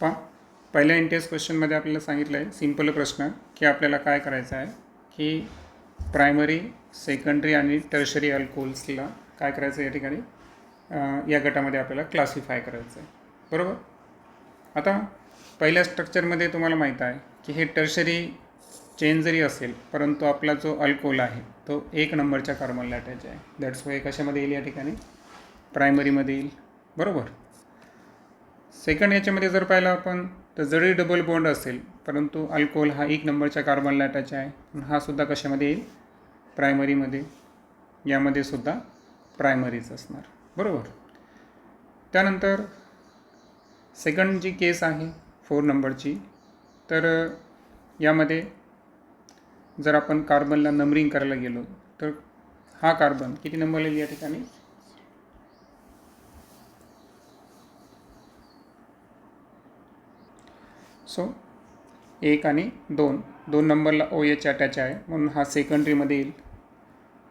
पहा, पहिल्या इंटेस्ट क्वेश्चनमध्ये आपल्याला सांगितलं आहे सिंपल प्रश्न की आपल्याला काय करायचं आहे की प्रायमरी, सेकंडरी आणि टर्शरी अल्कोहोल्सला काय करायचं आहे या ठिकाणी या गटामध्ये आपल्याला क्लासिफाय करायचं आहे. बरोबर. आता पहिल्या स्ट्रक्चरमध्ये तुम्हाला माहीत आहे की हे टर्शरी चेन जरी असेल परंतु आपला जो अल्कोहोल आहे तो 1 नंबरच्या कार्बनला अटॅच आहे. दॅट्स वाय कशामध्ये येईल या ठिकाणी? प्रायमरीमध्ये येईल. बरोबर. सेकंड याच्यामध्ये जर पाहिलं आपण तर जरी डबल बॉन्ड असेल परंतु अल्कोहोल हा 1 नंबरच्या कार्बनला अटॅच आहे. हा सुद्धा कशामध्ये येईल? प्रायमरीमध्ये. यामध्ये सुद्धा प्रायमरीच असणार. बरोबर. त्यानंतर सेकंड जी केस आहे 4 नंबरची, तर यामध्ये जर आपण कार्बनला नंबरिंग करायला गेलो तर हा कार्बन किती नंबरला येईल या ठिकाणी? सो 1 आणि 2 नंबरला OH अटॅच आहे म्हणून हा सेकंडरीमध्ये येईल.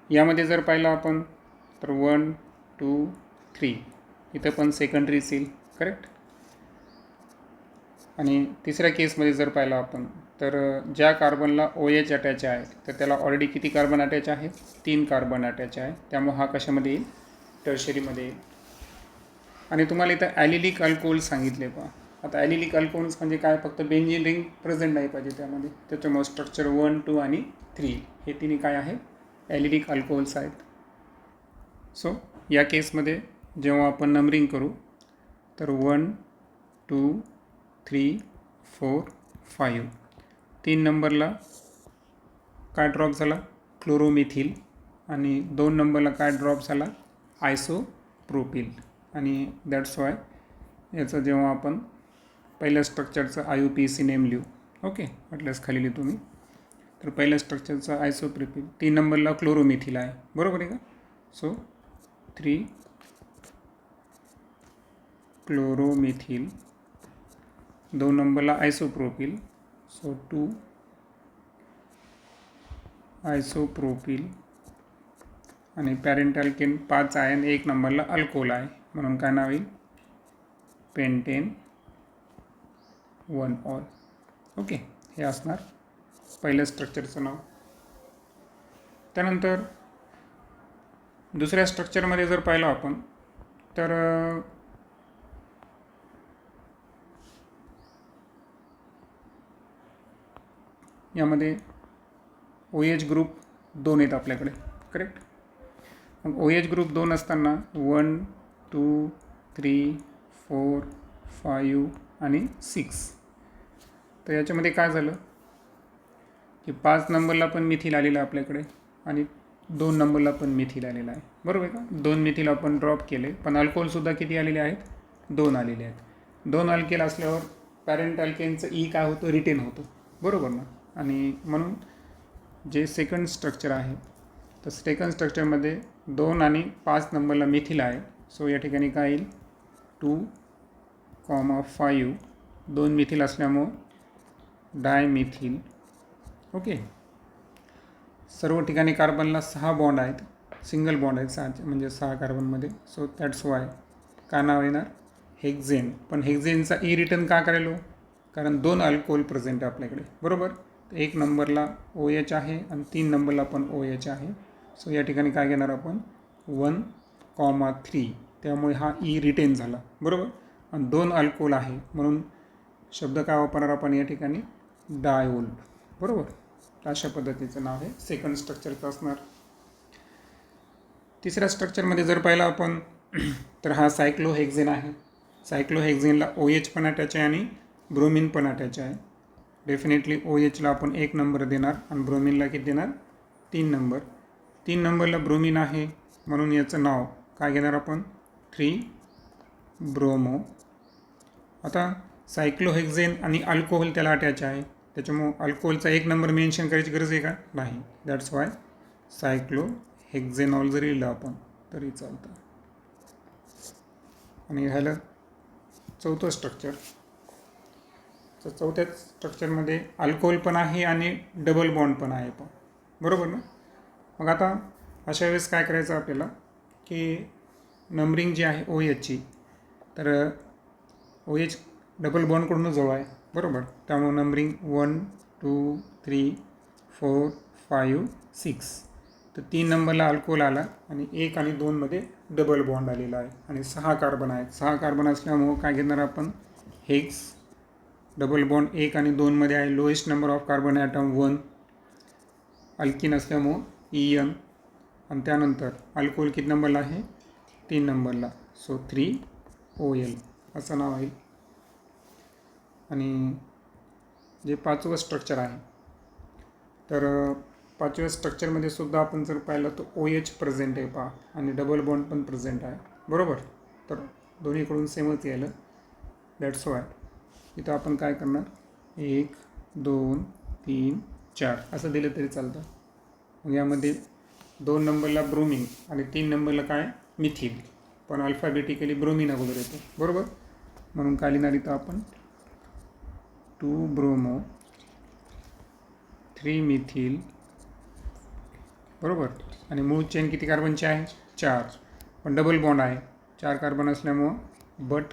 यामध्ये जर पाहिलं आपण तर 1, 2, 3 इथं पण सेकंडरीच येईल. करेक्ट. आणि तिसऱ्या केसमध्ये जर पाहिलं आपण तर ज्या कार्बनला OH अटॅच आहे तर त्याला ऑलरेडी किती कार्बन अटॅच आहे? 3 कार्बन अटॅच आहे. त्यामुळे हा कशामध्ये येईल? टर्शरीमध्ये येईल. आणि तुम्हाला इथं ॲलिलिक अल्कोहोल सांगितले. पहा, आता ॲलिलिक अल्कोहोल्स म्हणजे काय? फक्त बेंझिन रिंग प्रेझेंट नाही पाहिजे त्यामध्ये. त्याच्यामुळे स्ट्रक्चर 1, 2 आणि 3 हे तिन्ही काय आहे? ॲलिलिक अल्कोहोल्स आहेत. सो या केसमध्ये जेव्हा आपण नंबरिंग करू तर 1, 2, 3, 4, 5 3 नंबरला काय ड्रॉप झाला? क्लोरोमिथिल. आणि 2 नंबरला काय ड्रॉप झाला? आयसोप्रोपिल. आणि दॅट्स वाय याचं जेव्हा आपण पहिल्या स्ट्रक्चरचं IUPAC नेम लिहू, ओके, म्हटल्यास खाली लिहितो मी. तर पहिल्या स्ट्रक्चरचं आयसोप्रोपिल, 3 नंबरला क्लोरोमिथिल आहे. बरोबर आहे का? सो 3 क्लोरोमिथिल. 2 नंबरला आयसोप्रोपिल, सो 2 आयसोप्रोपिल. आणि पॅरेंट अल्केन 5 आहे आणि 1 नंबरला अल्कोहोल आहे म्हणून काय नाव येईल? Pentane 1 all. ओके, हे असणार पहिल्या स्ट्रक्चरचं नाव. त्यानंतर दुसऱ्या स्ट्रक्चरमध्ये जर पाहिलं आपण तर यामध्ये OH ग्रुप 2 आहेत आपल्याकडे. करेक्ट. मग OH ग्रुप 2 असताना 1, 2, 3, 4, 5 आणि 6. तर याच्यामध्ये काय झालं की 5 नंबरला पण मिथिल आलेला आहे आपल्याकडे आणि 2 नंबरला पण मिथिल आलेला आहे. बरोबर आहे का? 2 मिथिल आपण ड्रॉप केले पण अल्कोहोलसुद्धा किती आलेले आहेत? 2 आलेले आहेत. 2 अल्केल असल्यावर पॅरेंट अल्केनचं काय होतं? रिटेन होतं. बरोबर ना? आणि म्हणून जे सेकंड स्ट्रक्चर आहे तर सेकंड स्ट्रक्चरमध्ये 2 आणि 5 नंबरला मिथिल आहे. सो या ठिकाणी काय येईल? 2, 5 2 मिथिल असल्यामुळं डायमिथिल. ओके. सर्व ठिकाणी कार्बनला 6 बॉन्ड आहेत, सिंगल बॉन्ड आहेत 6, म्हणजे 6 कार्बनमध्ये. सो दॅट्स वाय काय नाव येणार? हेक्झेन. पण हेक्झेनचा रिटर्न का करायलो? कारण 2 अल्कोहोल प्रेझेंट आहे आपल्याकडे. बरोबर. 1 नंबरला OH आहे आणि 3 नंबरला पण OH आहे. सो या ठिकाणी काय घेणार आपण? 1, 3. त्यामुळे हा रिटेन झाला. बरोबर. आणि 2 अल्कोहोल आहे म्हणून शब्द काय वापरणार आपण या ठिकाणी? डायोल. बरोबर. अशा पद्धतीचं नाव आहे सेकंड स्ट्रक्चरचं असणार. तिसऱ्या स्ट्रक्चरमध्ये जर पाहिलं आपण तर हा सायक्लोहेक्झेन आहे. सायक्लोहेक्झेनला OH पण अटॅच आहे आणि ब्रोमिन पण अटॅच आहे. डेफिनेटली OHला आपण 1 नंबर देणार आणि ब्रोमिनला किती देणार? 3 नंबर. 3 नंबरला ब्रोमिन आहे म्हणून याचं नाव काय घेणार आपण? 3 ब्रोमो. आता सायक्लोहेक्झेन आणि अल्कोहोल त्याला अटॅच आहे त्याच्यामुळं अल्कोहोलचा 1 नंबर मेन्शन करायची गरज आहे का? नाही. दॅट्स वाय सायक्लोहेक्झेनॉल जरी लिहिलं आपण तरी चालतं. आणि ह्याला चौथं स्ट्रक्चर. तर चौथ्या स्ट्रक्चरमध्ये अल्कोहोल पण आहे आणि डबल बॉन्ड पण आहे. पण बरोबर ना? मग आता अशा वेळेस काय करायचं आपल्याला की नंबरिंग जी आहे OHची, तर OH डबल बॉन्डकडूनच जवळ आहे, बरोबर. त्यामुळे नंबरिंग 1 2 3 4 5 6. तर 3 नंबरला अल्कोहोल आला आणि 1 आणि 2मध्ये डबल बॉन्ड आलेला आहे आणि 6 कार्बन आहेत. 6 कार्बन असल्यामुळं काय घेणार आपण, हेक्स. डबल बॉन्ड 1 आणि 2मध्ये आहे. Lowest number of carbon atom 1. Alkyne असल्यामुळं EN. आणि त्यानंतर अल्कोहोल किती नंबरला आहे, 3 नंबरला. सो 3OL असं नाव आहे. आणि जे 5वं स्ट्रक्चर आहे, तर 5व्या स्ट्रक्चरमध्ये सुद्धा आपण जर पाहिलं तर OH प्रेझेंट आहे पहा, आणि डबल बॉन्ड पण प्रेझेंट आहे, बरोबर. तर दोन्हीकडून सेमच यायला. दॅट्स वाय इथं आपण काय करणार, 1 2 3 4 असं दिलं तरी चालतं. मग यामध्ये 2 नंबरला ब्रोमिन आणि 3 नंबरला काय, मिथिल. पण अल्फाबेटिकली ब्रोमिन अगोदर येतो, बरोबर. म्हणून काय लिहिणार इथं आपण, 2 ब्रोमो 3 मिथिल, बरोबर. आणि मूळ चेन किती कार्बनची आहे, 4. पण डबल बॉन्ड आहे, 4 कार्बन असल्यामुळं बट,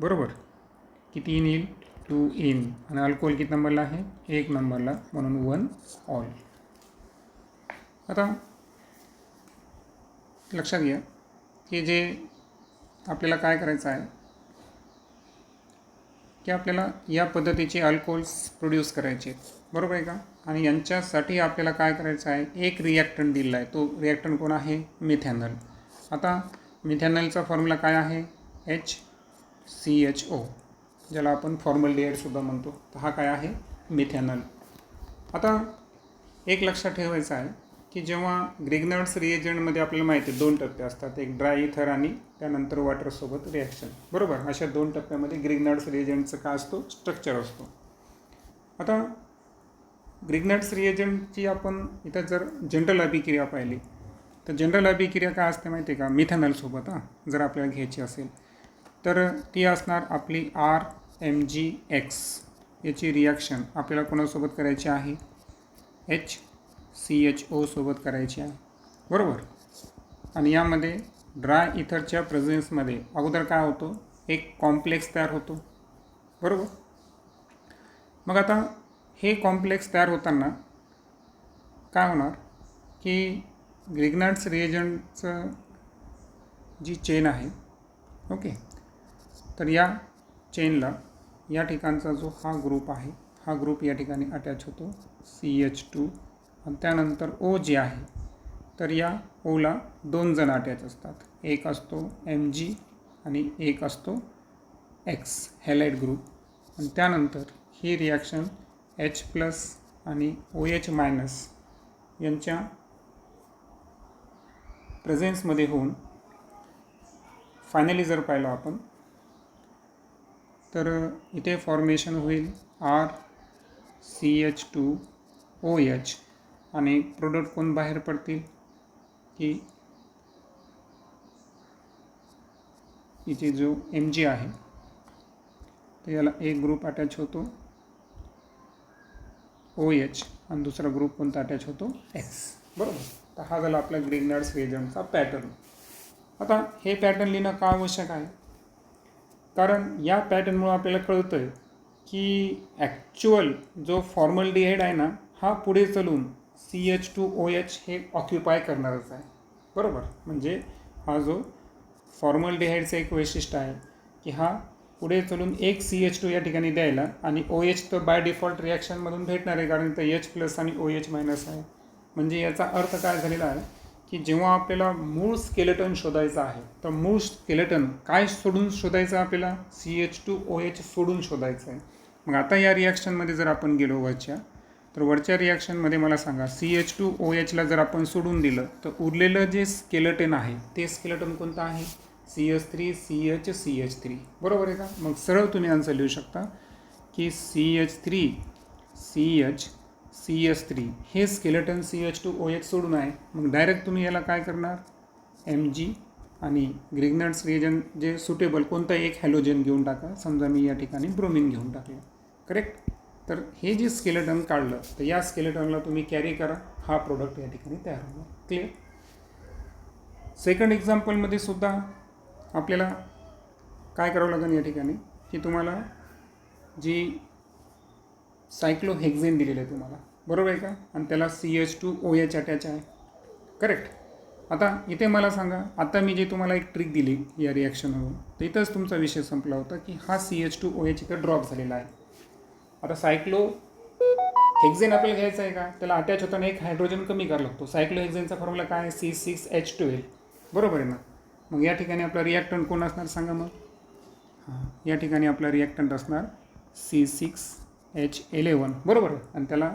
बरोबर. किती इन येईल, 2 इन. आणि अल्कोहोल किती नंबरला आहे, 1 नंबरला, म्हणून 1 ऑल. आता लक्षात घ्या की जे आपल्याला काय करायचं आहे की आपल्याला या पद्धतीचे अल्कोहोल्स प्रोड्यूस करायचे आहेत, बरोबर आहे का. आणि यांच्यासाठी आपल्याला काय करायचं आहे, एक रिॲक्टंट दिलेला आहे. तो रिॲक्टंट कोण आहे, मिथॅनॉल. आता मिथॅनॉलचा फॉर्म्युला काय आहे, HCHO, ज्याला आपण फॉर्मल्डिहाइडसुद्धा म्हणतो. तर हा काय आहे, मिथॅनॉल. आता एक लक्षात ठेवायचं आहे की जेव्हा ग्रिग्नार्ड्स रिएजंटमध्ये आपल्याला माहिती आहे 2 टप्पे असतात, एक ड्राय इथर आणि त्यानंतर वॉटरसोबत रिॲक्शन, बरोबर. अशा 2 टप्प्यामध्ये ग्रिग्नार्ड्स रिएजंटचं काय असतो, स्ट्रक्चर असतो. आता ग्रिग्नार्ड्स रिएजंटची आपण इथं जर जनरल अभिक्रिया पाहिली तर जनरल अभिक्रिया काय असते माहिती आहे का, मिथॅनॉलसोबत जर आपल्याला घ्यायची असेल तर ती असणार आपली RMgX. याची रिॲक्शन आपल्याला कोणासोबत करायची आहे, HCHO सोबत करायची आहे, बरोबर. आणि यामध्ये ड्राय इथरच्या प्रेझेन्समध्ये अगोदर काय होतो, एक कॉम्प्लेक्स तयार होतो, बरोबर. मग आता हे कॉम्प्लेक्स तयार होताना काय होणार की ग्रिग्नार्ड्स रिएजंटचं जी चेन आहे, ओके, तर या चेनला या ठिकाणचा जो हा ग्रुप आहे, हा ग्रुप या ठिकाणी अटॅच होतो, CH2. आणि त्यानंतर O जे आहे, तर या ओला 2 जण अटॅच असतात. एक असतो Mg आणि एक असतो X, हॅलाइड ग्रुप. आणि त्यानंतर ही रिॲक्शन H+ आणि OH- यांच्या प्रेझेन्समध्ये होऊन फायनली जर पाहिलं आपण तर इथे फॉर्मेशन होईल RCH2OH. आणि प्रोडक्ट कोण बाहेर पडतील की इथे जो Mg आहे तर याला एक ग्रुप अटॅच होतो OH आणि दुसरा ग्रुप कोणता अटॅच होतो, X, बरोबर. तर हा झाला आपला ग्रिग्नार्ड्स रिएजंटचा पॅटर्न. आता हे पॅटर्न लिहिणं का आवश्यक आहे, कारण या पॅटर्नमुळे आपल्याला कळतं आहे की ॲक्च्युअल जो फॉर्मल्डिहाइड आहे ना, हा पुढे चलून CH2OH हे ऑक्युपाय करणारच आहे, बरोबर. म्हणजे हा जो फॉर्मल्डिहाइडचं एक वैशिष्ट्य आहे की हा पुढे चलून एक CH2 या ठिकाणी द्यायला, आणि OH तर बाय डिफॉल्ट रिॲक्शनमधून भेटणार आहे, कारण तर H+ आणि OH- आहे. म्हणजे याचा अर्थ काय झालेला आहे की जेव्हा आपल्याला मूळ स्केलेटन शोधायचं आहे तर मूळ स्केलेटन काय सोडून शोधायचं, आपल्याला CH2OH सोडून शोधायचं आहे. मग आता या रिॲक्शनमध्ये जर आपण गेलो वरच्या, तर वरच्या रिॲक्शनमध्ये मला सांगा, CH2OHला जर आपण सोडून दिलं तर उरलेलं जे स्केलेटन आहे ते स्केलेटन कोणतं आहे, CH3CH बरोबर आहे का. मग सरळ तुम्ही आन्सर लिहू शकता की CH3CH हे स्केलेटन CH2OH सोडून आहे. मग डायरेक्ट तुम्ही याला काय करणार, Mg आणि ग्रिग्नार्ड्स रिएजंट जे सुटेबल कोणता एक हॅलोजन घेऊन टाका. समजा मी या ठिकाणी ब्रोमिन घेऊन टाकलं, करेक्ट. तर हे जे स्केलेटन काढलं तर या स्केलेटनला तुम्ही कॅरी करा, हा प्रोडक्ट या ठिकाणी तयार होणार. क्लिअर. सेकंड एक्झाम्पलमध्ये सुद्धा आपल्याला काय करावं लागेल या ठिकाणी की तुम्हाला जी सायक्लोहेक्झेन दिलेलं आहे तुम्हाला, बरोबर आहे का, आणि त्याला CH2OH अटॅच आहे, करेक्ट. आता इथे मला सांगा, आता मी जे तुम्हाला एक ट्रिक दिली या रिॲक्शनवरून, तर इथंच तुमचा विषय संपला होता की हा CH2OH इथं ड्रॉप झालेला आहे. आता सायक्लोहेक्झेन आपल्याला घ्यायचं आहे का, त्याला अटॅच होताना एक हायड्रोजन कमी करावा लागतो. सायक्लोहेक्झेनचा फॉर्म्युला काय आहे, C6H12, बरोबर आहे ना. मग या ठिकाणी आपला रिॲक्टंट कोण असणार सांगा मग. हां, या ठिकाणी आपला रिॲक्टंट असणार C6H11, बरोबर आहे. आणि त्याला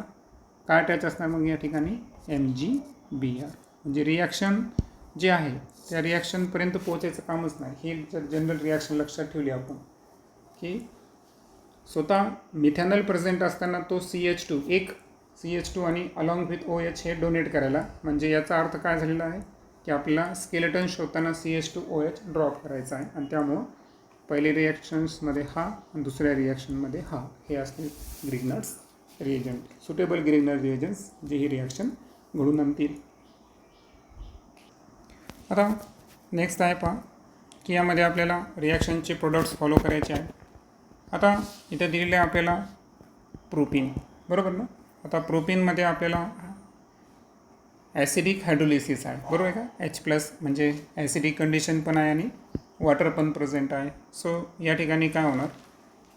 काय अटॅच असणार मग या ठिकाणी, MgBr. म्हणजे रिॲक्शन जे आहे त्या रिॲक्शनपर्यंत पोहोचायचं कामच नाही. ही जर जनरल रिॲक्शन लक्षात ठेवली आपण की स्वतः मिथॅनॉल प्रेझेंट असताना तो एक CH2 आणि अलॉंग विथ OH हे डोनेट करायला, म्हणजे याचा अर्थ काय झालेला आहे की आपल्याला स्केलेटन शोधताना CH2OH ड्रॉप करायचा आहे. आणि त्यामुळं पहिले रिॲक्शन्समध्ये हा आणि दुसऱ्या रिॲक्शनमध्ये हा, हे असते ग्रिग्नर्स रिएजंट, सुटेबल ग्रिग्नर रिएजंट्स जे ही रिॲक्शन घडून आणतील. आता नेक्स्ट आहे पहा की यामध्ये आपल्याला रिॲक्शनचे प्रोडक्ट्स फॉलो करायचे आहे. आता इथे दिलेलं आहे आपल्याला प्रोपीन, बरोबर ना. आता प्रोपीनमध्ये आपल्याला ॲसिडिक हायड्रोलिसिस आहे, बरोबर आहे का. H+ म्हणजे ॲसिडिक कंडिशन पण आहे आणि वॉटर पण प्रेझेंट आहे. सो या ठिकाणी काय होणार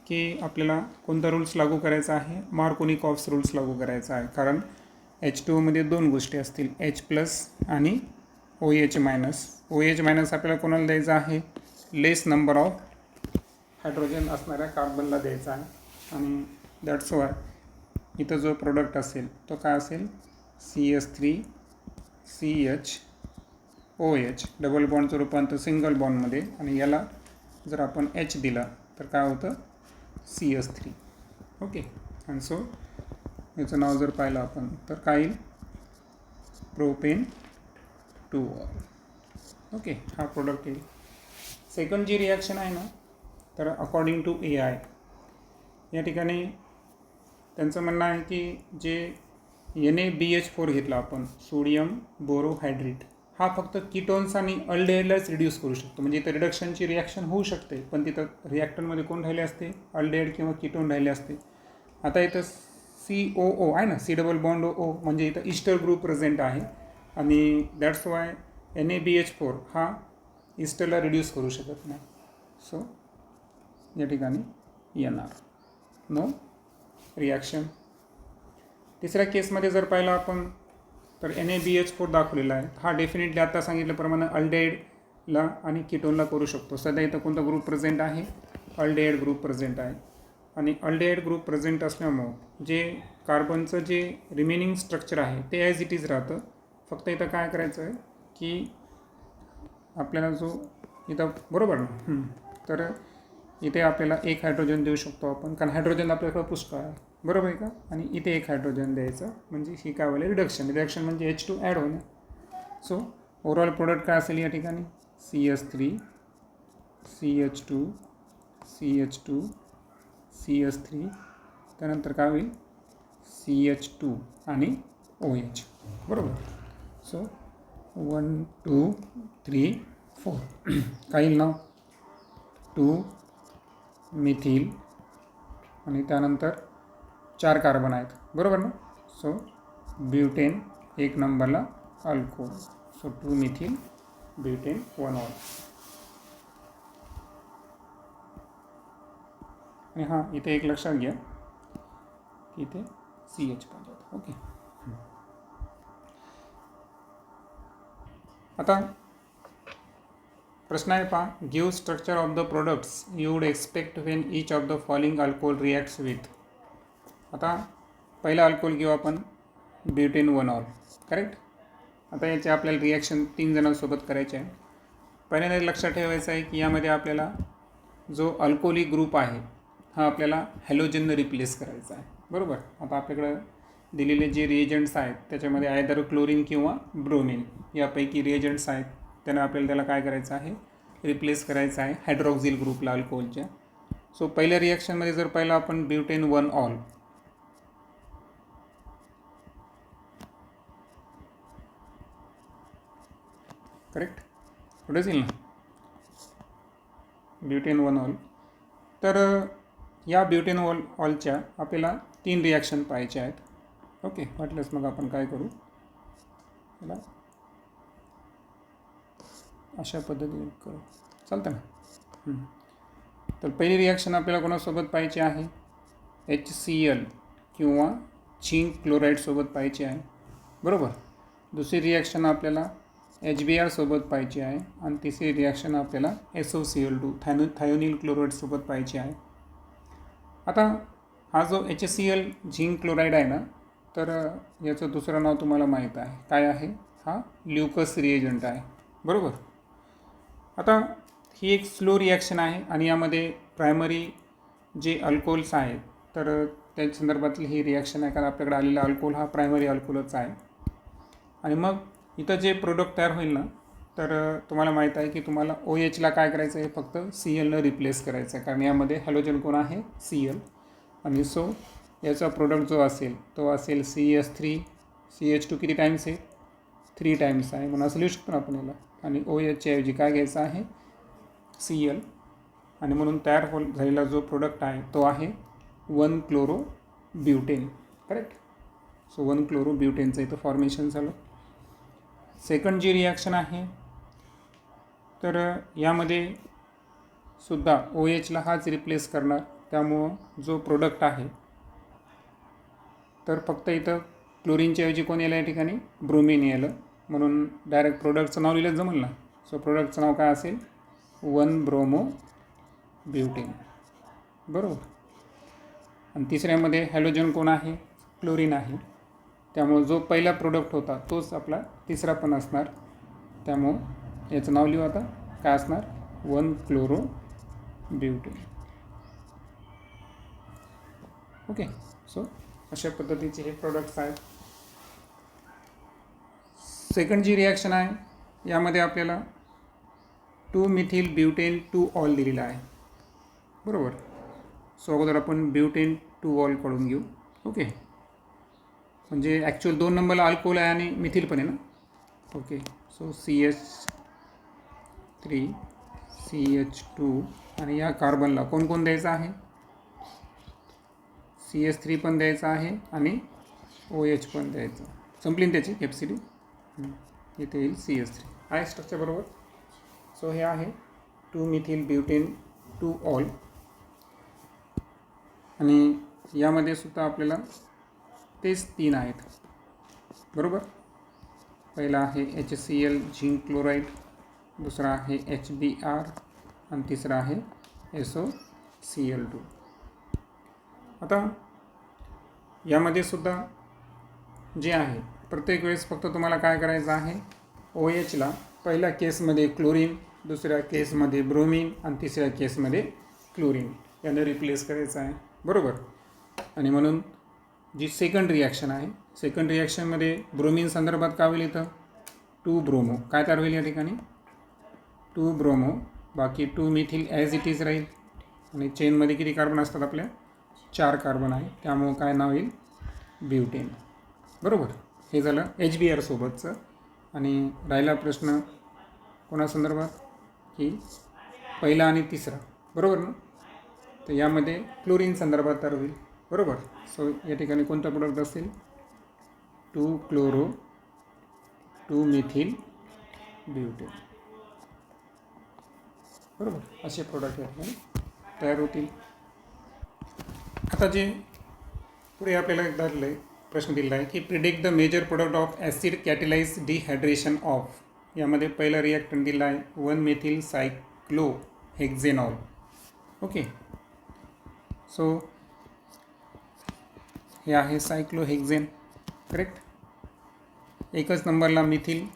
की आपल्याला कोणता रूल्स लागू करायचा आहे, मार्कोनिकॉफ्स रूल्स लागू करायचा आहे. कारण H2ओमध्ये दोन गोष्टी असतील, H+ आणि OH-. आपल्याला कोणाला द्यायचा आहे, लेस नंबर ऑफ हायड्रोजन असणाऱ्या कार्बनला द्यायचा आहे. आणि दॅट्स वाय इथं जो प्रोडक्ट असेल तो काय असेल, CH3CHOH, डबल बॉन्डचं रूपांतर सिंगल बॉन्डमध्ये, आणि याला जर आपण H दिला तर काय होतं, CH3. ओके. आणि सो याचं नाव जर पाहिलं आपण तर काय येईल, प्रोपेन 2. ओके, हा प्रोडक्ट येईल. सेकंड जी रिॲक्शन आहे ना, तर अकॉर्डिंग टू AI या ठिकाणी त्यांचं म्हणणं आहे की जे NaBH4 घेतला आपण, सोडियम बोरोहायड्रेट, हा फक्त कीटोन्स आणि अल्डेहाइडलाच रिड्यूस करू शकतो. म्हणजे इथं रिडक्शनची रिॲक्शन होऊ शकते, पण तिथं रिॲक्टरमध्ये कोण राहिले असते, अल्डेहाइड किंवा कीटोन राहिले असते. आता इथं COO आहे ना, C+O, म्हणजे इथं ईस्टर ग्रुप प्रेझेंट आहे आणि दॅट्स वाय NaBH4 हा ईस्टरला रिड्यूस करू शकत नाही. सो या ठिकाणी येणार नो रिॲक्शन. तिसऱ्या केसमध्ये जर पाहिलं आपण तर NaBH4 दाखवलेला आहे, हा डेफिनेटली आता सांगितल्याप्रमाणे अल्डेहाइडला आणि कीटोनला करू शकतो. सध्या इथं कोणता ग्रुप प्रेझेंट आहे, अल्डेहाइड ग्रुप प्रेझेंट आहे. आणि अल्डेहाइड ग्रुप प्रेझेंट असल्यामुळं जे कार्बनचं जे रिमेनिंग स्ट्रक्चर आहे ते ॲज इट इज राहतं. फक्त इथं काय करायचं आहे की आपल्याला जो इथं, बरोबर ना, तर इथे आपल्याला एक हायड्रोजन देऊ शकतो आपण, कारण हायड्रोजन आपल्याकडं पुष्कळ आहे, बरोबर आहे का. आणि इथे एक हायड्रोजन द्यायचं, म्हणजे ही काय होईल, रिडक्शन म्हणजे H2 ॲड होणे. सो ओव्हरऑल प्रोडक्ट काय असेल या ठिकाणी, CH3 CH2 CH2 CH3, त्यानंतर काय होईल, CH2 आणि OH, बरोबर. सो 1 2 3 4 काय येईल ना, 2 मिथिल आणि त्यानंतर 4 कार्बन आहेत, बरोबर ना. सो ब्युटेन एक नंबरला alcohol. So 2 methyl butane 1 all. आणि हां, इथे एक लक्षात घ्या की इथे CH पाहिजे. ओके. आता प्रश्न आहे पहा, give structure of the products you would expect when each of the following alcohol reacts with. आता पहिला अल्कोहोल घेऊ आपण, ब्युटेन 1 ऑल, करेक्ट. आता याचे आपल्याला रिॲक्शन 3 जणांसोबत करायचे आहे. पहिल्यांदा लक्षात ठेवायचं आहे की यामध्ये आपल्याला जो अल्कोहोलिक ग्रुप आहे हा आपल्याला हॅलोजननं रिप्लेस करायचा आहे, बरोबर. आता आपल्याकडं दिलेले जे रिएजंट्स आहेत त्याच्यामध्ये आयदर क्लोरीन किंवा ब्रोमिन यापैकी रिएजंट्स आहेत, त्यांना आपल्याला त्याला काय करायचं आहे, रिप्लेस करायचं आहे हायड्रॉक्झिल ग्रुपला अल्कोहोलच्या. सो पहिल्या रिॲक्शनमध्ये जर पाहिलं आपण ब्युटेन 1 ऑल, करेक्ट, पुढेच येईल ना, ब्युटेन 1 ऑल. तर या ब्युटेनॉल ऑलच्या आपल्याला 3 रिॲक्शन पाहायचे आहेत. ओके, वाटल्यास मग आपण काय करू, याला अशा पद्धतीने करू, चालतं ना. तर पहिली रिॲक्शन आपल्याला कोणासोबत पाहिजे आहे, HCl किंवा झिंक क्लोराईडसोबत पाहिजे आहे, बरोबर. दुसरी रिॲक्शन आपल्याला HBr सोबत पाहिजे आहे आणि तिसरी रिॲक्शन आपल्याला SOCl2 थायोनिल क्लोराईडसोबत पाहिजे आहे. आता हा जो HCl झिंक क्लोराईड आहे ना, तर याचं दुसरं नाव तुम्हाला माहीत आहे, काय आहे, हा ल्युकस रिएजंट आहे, बरोबर. आता ही एक स्लो रिॲक्शन आहे आणि यामध्ये प्रायमरी जे अल्कोहोल्स आहेत तर त्या संदर्भातली ही रिॲक्शन आहे, कारण आपल्याकडे आलेला अल्कोहोल हा प्रायमरी अल्कोहोलच आहे. आणि मग इथं जे प्रोडक्ट तयार होईल ना, तर तुम्हाला माहीत आहे की तुम्हाला OHला काय करायचं आहे, फक्त Clनं रिप्लेस करायचं आहे, कारण यामध्ये हॅलोजन कोण आहे, Cl. आणि सो याचा प्रोडक्ट जो असेल तो असेल CH3, CH2 किती टाईम्स आहे, 3 टाईम्स आहे, म्हणून असं लिहू शकतो आपण याला. आणि OHच्या ऐवजी काय घ्यायचं आहे, Cl. आणि म्हणून तयार झालेला जो प्रोडक्ट आहे तो आहे 1-क्लोरोब्युटेन, करेक्ट. सो 1-क्लोरोब्युटेनचं इथं फॉर्मेशन झालं. सेकंड जी रिॲक्शन आहे तर यामध्ये सुद्धा OHला हाच रिप्लेस करणार, त्यामुळं जो प्रोडक्ट आहे तर फक्त इथं क्लोरीनच्या ऐवजी कोण यायला या ठिकाणी, ब्रोमिन यायलं, म्हणून डायरेक्ट प्रोडक्टचं नाव लिहिलं जमल ना. सो प्रोडक्टचं नाव काय असेल, 1-ब्रोमोब्युटेन, बरोबर. आणि तिसऱ्यामध्ये हॅलोजन कोण आहे, क्लोरीन आहे, त्यामुळं जो पहिला प्रोडक्ट होता तोच आपला तिसरा पण असणार, त्यामुळं याचं नाव लिहू आता, काय असणार, 1-क्लोरोब्युटेन. ओके, सो अशा पद्धतीचे हे प्रोडक्ट्स आहेत. सेकंड जी रिॲक्शन आहे यामध्ये आपल्याला 2-मिथिल-ब्युटेन-2-ऑल दिलेला आहे, बरोबर. सो अगोदर आपण ब्युटेन-2-ऑल काढून घेऊ. ओके, म्हणजे ॲक्च्युअल 2 नंबरला अल्कोहोल आहे आणि मिथिल पण आहे ना. ओके, सो CH3, CH2 आणि या कार्बनला कोण कोण द्यायचं आहे, CH3 पण द्यायचं आहे आणि OH पण द्यायचं. संपलीन त्याची FCD, इथे येईल CH3 आहे स्ट्रक्चर, बरोबर. सो हे आहे 2-मिथिल-ब्युटेन-2-ऑल. आणि यामध्ये सुद्धा आपल्याला तेच 3 आहेत, बरोबर. पहिला आहे HCl झिंक क्लोराईड, दुसरा आहे HBr आणि तिसरा आहे SOCl2. आता यामध्ये सुद्धा जे आहे प्रत्येक वेळेस फक्त तुम्हाला काय करायचं आहे, OHला पहिल्या केसमध्ये क्लोरीन, दुसऱ्या केसमध्ये ब्रोमिन आणि तिसऱ्या केसमध्ये क्लोरीन याने रिप्लेस करायचं आहे, बरोबर. आणि म्हणून जी सेकंड रिॲक्शन आहे, सेकंड रिॲक्शनमध्ये ब्रोमिन संदर्भात काय होईल, इथं 2-ब्रोमो काय तयार होईल या ठिकाणी, 2-ब्रोमो, बाकी 2-मिथिल ॲज इट इज राहील. आणि चेनमध्ये किती कार्बन असतात आपल्या, 4 कार्बन आहे, त्यामुळं काय नाव येईल, ब्युटेन, बरोबर. हे झालं HBr सोबतचं. आणि राहिला प्रश्न कोणासंदर्भात, की पहिला आणि तिसरा, बरोबर ना. तर यामध्ये क्लोरीन संदर्भात तयार होईल, बरोबर. सो या ठिकाणी कोणता प्रोडक्ट असेल, 2-क्लोरो 2-मिथिल-ब्युटेन, बरोबर. असे प्रोडक्ट या ठिकाणी तयार होतील. आता जे पुढे आपल्याला धरलं आहे, प्रश्न दिलेला आहे की predict the major product of acid catalyse dehydration of. यामध्ये पहिला रिॲक्टंट दिला आहे 1-मेथिल-सायक्लोहेक्झेनॉल. ओके, सो हे आहे सायक्लोहेक्झेन, करेक्ट. एकच नंबरला मिथिल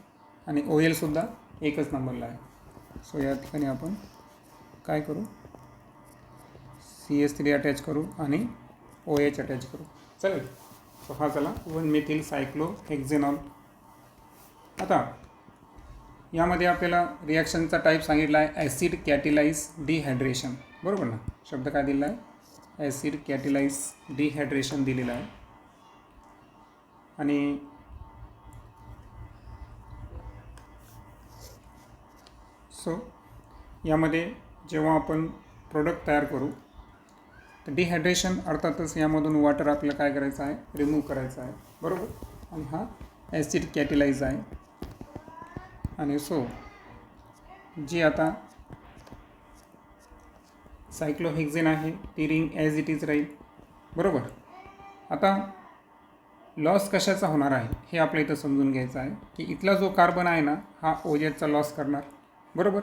आणि OLसुद्धा एकच नंबरला आहे. सो या ठिकाणी आपण काय करू, CH3 अटॅच करू आणि OH अटॅच करू, चालेल. सो हा झाला 1-मेथिल-सायक्लोहेक्झेनॉल. आता यामध्ये आपल्याला रिॲक्शनचा टाईप सांगितला आहे ॲसिड कॅटेलाइज डिहायड्रेशन, बरोबर ना. शब्द काय दिलेला आहे, ॲसिड कॅटेलाइज डिहायड्रेशन दिलेला आहे. आणि सो यामध्ये जेव्हा आपण प्रोडक्ट तयार करू तर डिहायड्रेशन अर्थातच यामधून वॉटर आपल्याला काय करायचं आहे, रिमूव्ह करायचं आहे, बरोबर. आणि हा ॲसिड कॅटेलाइज आहे. आणि सो जी आता सायक्लोहेक्झेन आहे ती रिंग ॲज इट इज राहील, बरोबर. आता लॉस कशाचा होणार आहे हे आपल्या इथं समजून घ्यायचं आहे की इथला जो कार्बन आहे ना हा ओएचचा लॉस करणार, बरोबर.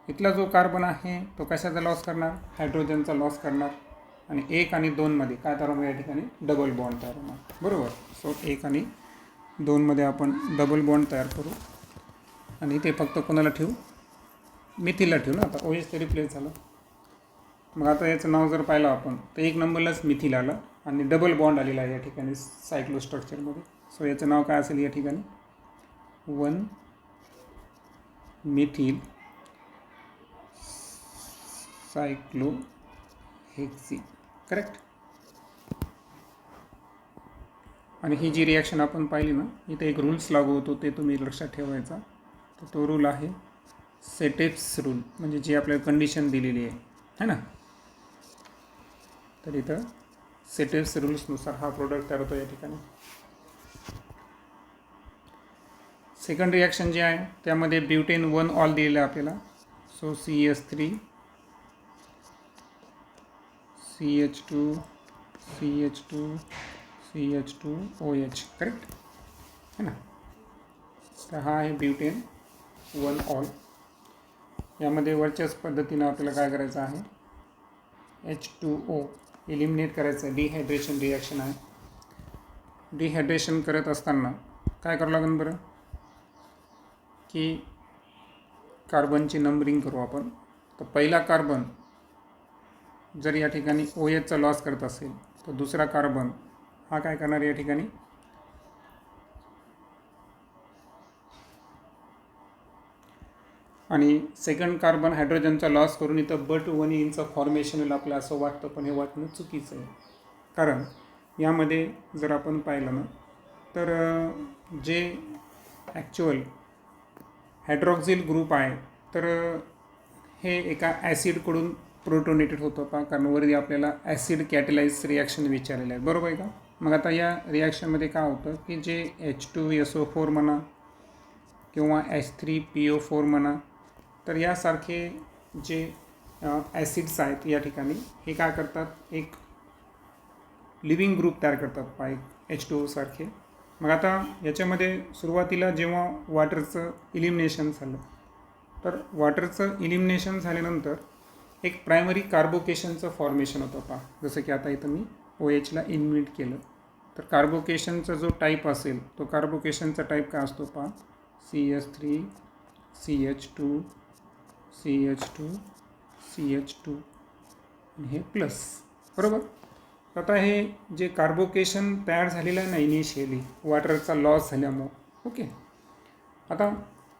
इथला जो कार्बन आहे तो कशाचा लॉस करणार, हायड्रोजनचा लॉस करणार. आणि 1 आणि 2 मध्ये काय तयार होणार, या ठिकाणी डबल बॉन्ड तयार होणार, बरोबर. सो 1 आणि 2 मध्ये आपण डबल बॉन्ड तयार करू. आणि ते फक्त कोणाला ठेवू, मिथिलला ठेवू ना. आता OH ते रिप्लेस झालं. मग आता याचं नाव जर पाहिलं आपण तर 1 नंबरलाच मिथिल आलं आणि डबल बॉन्ड आलेला आहे या ठिकाणी सायक्लोस्ट्रक्चरमध्ये. सो याचं नाव काय असेल या ठिकाणी, 1 मिथिल सायक्लोहेक्झेन, करेक्ट. आणि ही जी रिॲक्शन आपण पाहिली ना, इथे एक रूल्स लागू होतो ते तुम्ही लक्षात ठेवायचा. तर तो रूल आहे सेटेप्स रूल, म्हणजे जी आपल्याला कंडिशन दिलेली आहे ना. तर इथं सेटेप्स रूल्सनुसार हा प्रोडक्ट तयार होतो या ठिकाणी. सेकंड रिॲक्शन जे आहे त्यामध्ये ब्युटेन 1 ऑल दिलेलं आहे आपल्याला. So CH3 CH2 CH2 CH2 OH, correct है ना. तर हा आहे ब्युटेन 1 ऑल. यामध्ये वरच्याच पद्धतीनं आपल्याला काय करायचं आहे, H2O इलिमिनेट करायचं. डिहायड्रेशन रिॲक्शन आहे. डिहायड्रेशन करत असताना काय करावं लागेल बरं, की कार्बनची नंबरिंग करू आपण. तर पहिला कार्बन जर या ठिकाणी OHचा लॉस करत असेल तर दुसरा कार्बन हा काय करणार या ठिकाणी, आणि सेकंड कार्बन हायड्रोजनचा लॉस करून इथं बट 1 इंचं फॉर्मेशन होईल आपल्याला असं वाटतं, पण हे वाटणं चुकीचं आहे. कारण यामध्ये जर आपण पाहिलं ना तर जे ॲक्च्युअल हायड्रॉक्झिल ग्रुप आहे तर हे एका ॲसिडकडून प्रोटोनेटेड होतं पहा, कारण वरती आपल्याला ॲसिड कॅटेलाइज रिॲक्शन विचारलेलं आहे, बरोबर आहे का. मग आता या रिॲक्शनमध्ये काय होतं की जे H2SO4 म्हणा किंवा H3PO4 म्हणा, तर यासारखे जे ॲसिड्स आहेत या ठिकाणी हे काय करतात, एक लिव्हिंग ग्रुप तयार करतात पहा, एक H2O सारखे. मग आता याच्यामध्ये सुरुवातीला जेव्हा वॉटरचं इलिमिनेशन झालं तर वॉटरचं इलिमिनेशन झाल्यानंतर एक प्रायमरी कार्बोकेशनचं फॉर्मेशन होतं पहा. जसं की आता इथं मी OHला इलिमिनेट केलं तर कार्बोकेशनचा जो टाईप असेल तो कार्बोकेशनचा टाईप काय असतो पहा, CH3 CH2 CH2 CH2 आणि हे प्लस, बरोबर. आता हे जे कार्बोकेशन तयार झालेलं आहे ना इनिशियली वॉटरचा लॉस झाल्यामुळं, ओके. आता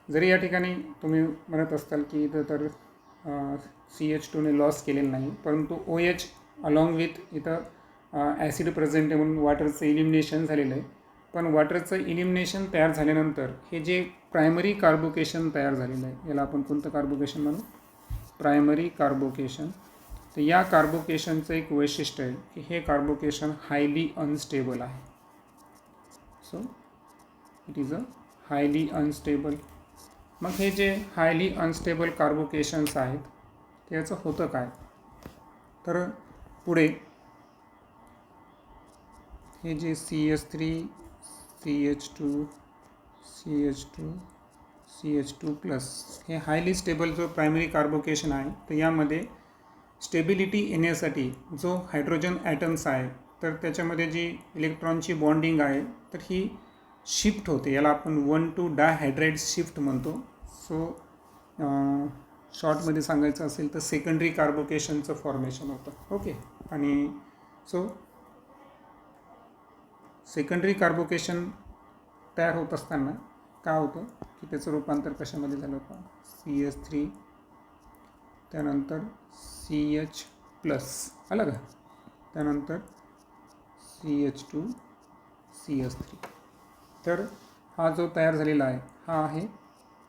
जरी या ठिकाणी तुम्ही म्हणत असताल की इथं तर CH2ने लॉस केलेलं नाही, परंतु OH अलॉंग विथ इथं ॲसिड प्रेझेंट आहे म्हणून वॉटरचं इलिमिनेशन झालेलं आहे. पण वॉटरचं इलिमिनेशन तयार झाल्यानंतर हे जे प्रायमरी कार्बोकेशन तयार झालेलं आहे याला आपण कोणतं कार्बोकेशन म्हणू, प्रायमरी कार्बोकेशन. तर या कार्बोकेशनचं एक वैशिष्ट्य आहे की हे कार्बोकेशन हायली अनस्टेबल आहे. So it is a highly unstable. मग हे जे हायली अनस्टेबल कार्बोकेशन्स आहेत त्याचं होतं काय, तर पुढे हे जे CH3 CH2 CH2 CH2 plus हे हायली स्टेबल जो प्रायमरी कार्बोकेशन आहे तर यामध्ये स्टेबिलिटी येण्यासाठी जो हायड्रोजन ॲटम्स आहे तर त्याच्यामध्ये जी इलेक्ट्रॉनची बॉन्डिंग आहे तर ही शिफ्ट होते. याला आपण 1 डायहायड्राइड शिफ्ट म्हणतो. सो शॉर्टमध्ये सांगायचं असेल तर सेकंडरी कार्बोकेशनचं फॉर्मेशन होतं, ओके. आणि सो सेकंडरी कार्बोकेशन तयार होत असताना काय होतं की त्याचं रूपांतर कशामध्ये झालं होतं, CH3 त्यानंतर CH प्लस आलं का, त्यानंतर CH2 CH3. तर हा जो तयार झालेला आहे हा आहे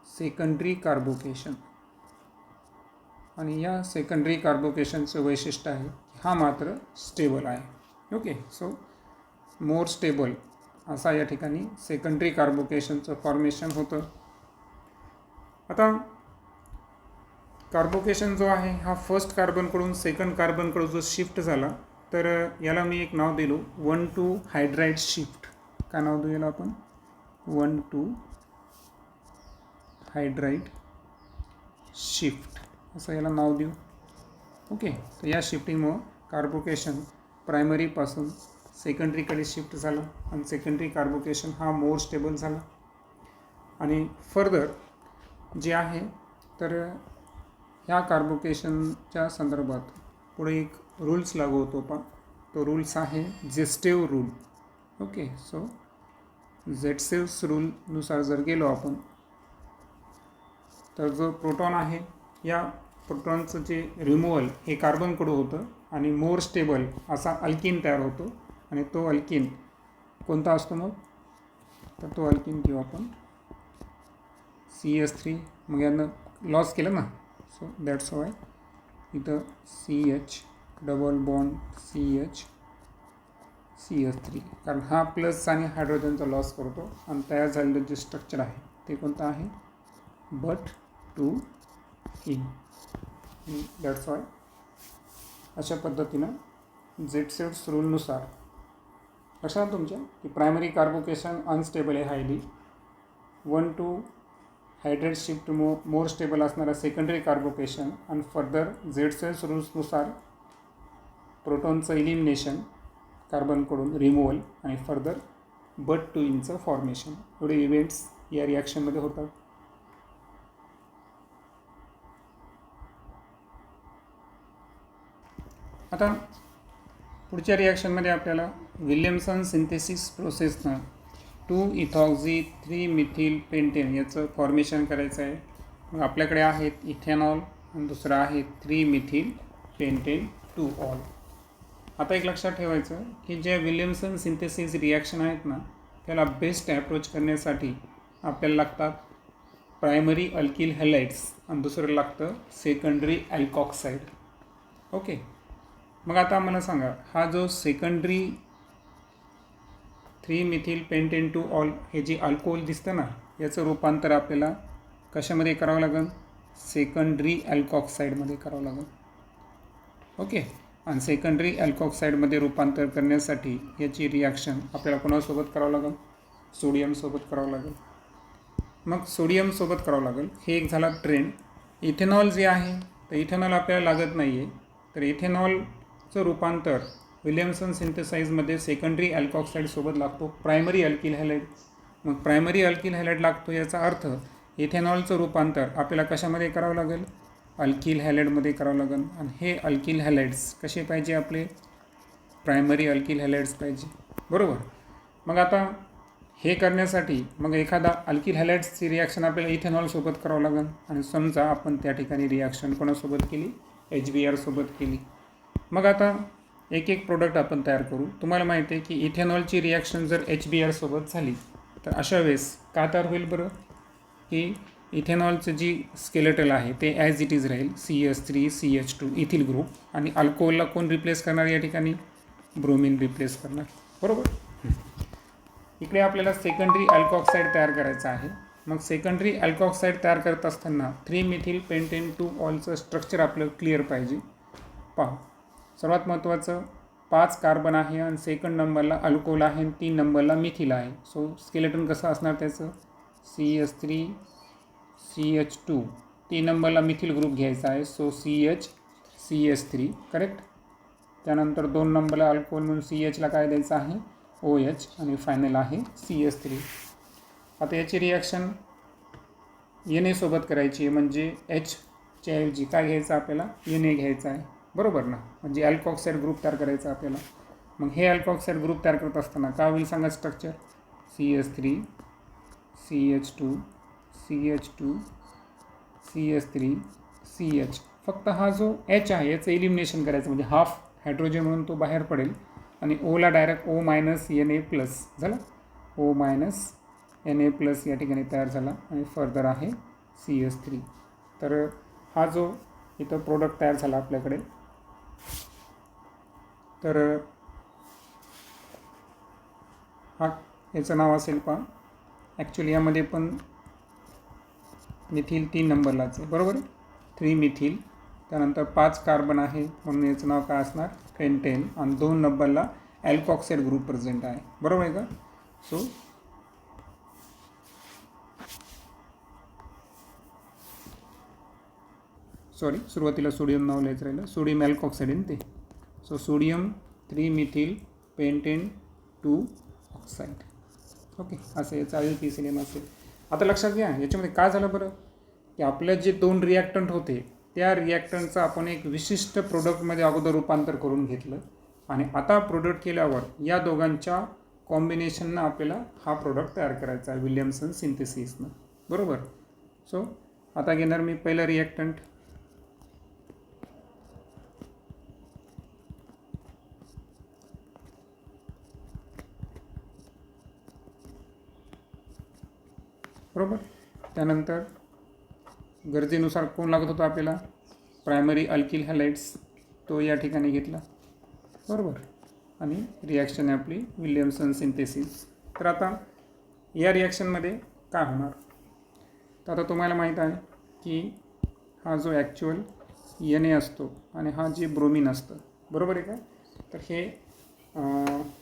सेकंडरी कार्बोकेशन. आणि या सेकंडरी कार्बोकेशनचं वैशिष्ट्य आहे हा मात्र स्टेबल आहे. ओके, सो मोर स्टेबल असा या ठिकाणी सेकंडरी कार्बोकेशनचं फॉर्मेशन होतं. आता कार्बोकेशन जो आहे हा फर्स्ट कार्बनकडून सेकंड कार्बनकडून जो शिफ्ट झाला, तर याला मी एक नाव दिलो 1,2 हायड्राइड शिफ्ट. काय नाव देऊ याला आपण? 1,2 हायड्राइड शिफ्ट असं याला नाव देऊ. ओके, तर या शिफ्टिंगमुळं कार्बोकेशन प्रायमरीपासून सेकंडरीकडे शिफ्ट झालं आणि सेकंडरी कार्बोकेशन हा मोर स्टेबल झाला. आणि फर्दर जे आहे तर ह्या कार्बोकेशनच्या संदर्भात पुढे एक रूल्स लागू होतो. पण तो रूल्स आहे जेस्टेव रूल. ओके, सो जेटसेव्स रूलनुसार जर गेलो आपण तर जो प्रोटॉन आहे या प्रोटॉनचं जे रिमूव्हल हे कार्बनकडून होतं आणि मोर स्टेबल असा अल्किन तयार होतो. आणि तो अल्किन कोणता असतो मग? तर तो अल्किन घेऊ आपण CH3. मग यानं लॉस केलं ना, सो दॅट्स वाय इथं CH डबल बॉन्ड CH3, कारण हा प्लस आणि हायड्रोजनचा लॉस करतो आणि तयार झालेलं जे स्ट्रक्चर आहे ते कोणतं आहे? But two ene. That's why अशा पद्धतीनं जेटसेव्स रूलनुसार लक्षात तुमच्या की प्रायमरी कार्बोकेशन अनस्टेबल आहे highly. 1,2 hydride shift more stable असणारा सेकंडरी कार्बोकेशन आणि फर्दर जेटसेव्स रूल्सनुसार प्रोटॉनचं इलिमिनेशन कार्बनकडून रिमूव्हल आणि फर्दर बट टू इनचं फॉर्मेशन, एवढे इव्हेंट्स या रिॲक्शनमध्ये होतात. आता पुढच्या रिॲक्शनमध्ये आपल्याला विल्यमसन सिंथेसिस प्रोसेसनं 2-इथॉक्सी-3-मिथिल पेंटेन याचं फॉर्मेशन करायचं आहे. मग आपल्याकडे आहेत इथेनॉल आणि दुसरं आहे 3-मिथिल पेंटेन 2-ऑल. आता एक लक्षात ठेवायचं की ज्या विल्यमसन सिंथेसिस रिॲक्शन आहेत ना, त्याला बेस्ट ॲप्रोच करण्यासाठी आपल्याला लागतात प्रायमरी अल्किल हॅलाइड्स आणि दुसरं लागतं सेकंडरी अल्कॉक्साईड. ओके, मग आता मला सांगा, हा जो सेकंडरी 3-मिथिल पेंटेन 2-ऑल हे जे अल्कोहोल दिसतं ना, याचं रूपांतर आपल्याला कशामध्ये करावं लागेल? सेकंडरी अल्कॉक्साईडमध्ये करावं लागेल. ओके, आणि सेकंडरी अल्कॉक्साईडमध्ये रूपांतर करण्यासाठी याची रिॲक्शन आपल्याला कोणासोबत करावं लागेल? सोडियमसोबत करावं लागेल. मग सोडियमसोबत करावं लागेल. हे एक झाला ट्रेंड. इथेनॉल जे आहे तर इथेनॉल आपल्याला लागत नाही आहे, तर इथेनॉलचं रूपांतर विल्यमसन सिंथेसाइजमध्ये सेकंडरी अल्कॉक्साईडसोबत लागतो प्रायमरी अल्किल हॅलाइड. मग प्रायमरी अल्किल हॅलाइड लागतो याचा अर्थ इथेनॉलचं रूपांतर आपल्याला कशामध्ये करावं लागेल? अल्किल हॅलाइडमध्ये करावं लागेल. आणि हे अल्किल हॅलाइड्स कसे पाहिजे? आपले प्रायमरी अल्किल हॅलाइड्स पाहिजे, बरोबर. मग आता हे करण्यासाठी मग एखादा अल्किल हॅलाइड्सची रिॲक्शन आपल्याला इथेनॉलसोबत करावं लागेल. आणि समजा आपण त्या ठिकाणी रिॲक्शन कोणासोबत केली? HBr सोबत केली. मग आता एक एक प्रोडक्ट आपण तयार करू. तुम्हाला माहिती आहे की इथेनॉलची रिॲक्शन जर HBr सोबत झाली तर अशा वेळेस काय तयार होईल बरं? की इथेनॉलचं जी स्केलेटल आहे ते ॲज इट इज राहील, CH3 CH2 इथिल ग्रुप. आणि अल्कोहोलला कोण रिप्लेस करणार या ठिकाणी? ब्रोमिन रिप्लेस करणार, बरोबर. इकडे आपल्याला सेकंडरी अल्कॉक्साईड तयार करायचं आहे. मग सेकंडरी अल्कॉक्साईड तयार करत असताना 3-मिथिल पेंटेन 2-ऑलचं स्ट्रक्चर आपलं क्लिअर पाहिजे. पहा, सर्वात महत्त्वाचं 5 कार्बन आहे आणि सेकंड नंबरला अल्कोहोल आहे आणि 3 नंबरला मिथिल आहे. सो स्केलेटन कसं असणार त्याचं? CH3 CH2, 3 नंबरला मिथिल ग्रुप घ्यायचा आहे, सो CH3, करेक्ट. त्यानंतर 2 नंबरला अल्कोहोल म्हणून CHला काय द्यायचं आहे? OH आणि फायनल आहे CH3. आता याची रिॲक्शन Na सोबत करायची आहे, म्हणजे Hच्या ऐवजी काय घ्यायचं आपल्याला? Na घ्यायचा आहे, बरोबर ना. म्हणजे अल्कॉक्साईड ग्रुप तयार करायचा आपल्याला. मग हे अल्कॉक्साईड ग्रुप तयार करत असताना काय होईल सांगा structure? CH3 CH2 CH2 CH3 CH. फक्त हा जो H आहे याचं एलिमिनेशन करायचं, म्हणजे हाफ हायड्रोजन म्हणून तो बाहेर पडेल आणि ओला डायरेक्ट O- Na+ झाला. O- Na+ या ठिकाणी तयार झाला आणि फर्दर आहे CH3. तर हा जो इथं प्रोडक्ट तयार झाला आपल्याकडे तर हा याचं नाव असेल पहा. ॲक्च्युली यामध्ये पण मिथिल 3 नंबरलाच आहे, बरोबर आहे. 3 मिथिल, त्यानंतर 5 कार्बन आहे म्हणून याचं नाव काय असणार, पेंटेन. आणि 2 नंबरला अल्कोक्साईड ग्रुप प्रेझेंट आहे, बरोबर आहे का. सो सुरुवातीला सोडियम नाव लिहायचं राहिलं, सोडियम अल्कोक्साईड आहे ते. So sodium 3 methyl pentane 2 oxide. Okay, असं याचं IUPAC असेल. आता लक्षात घ्या याच्यामध्ये काय झालं बरं, की आपल्या जे 2 रिॲक्टंट होते त्या रिॲक्टंटचं आपण एक विशिष्ट प्रोडक्टमध्ये अगोदर रूपांतर करून घेतलं आणि आता प्रोडक्ट केल्यावर या दोघांच्या कॉम्बिनेशननं आपल्याला हा प्रोडक्ट तयार करायचा आहे विल्यमसन सिंथेसिसनं, बरोबर. सो आता घेणार मी पहिलं रिॲक्टंट. बरोबर. त्यानंतर गरजेनुसार कोण लागत होता आपल्याला, प्रायमरी अल्किल हॅलाइड्स, तो या ठिकाणी घेतला, बरोबर. आणि रिॲक्शन आहे आपली विल्यमसन सिंथेसिस. तर आता या रिॲक्शनमध्ये काय होणार, तर आता तुम्हाला माहीत आहे की हा जो ॲक्च्युअल Na असतो आणि हा जे ब्रोमिन असतं, बरोबर आहे का. तर हे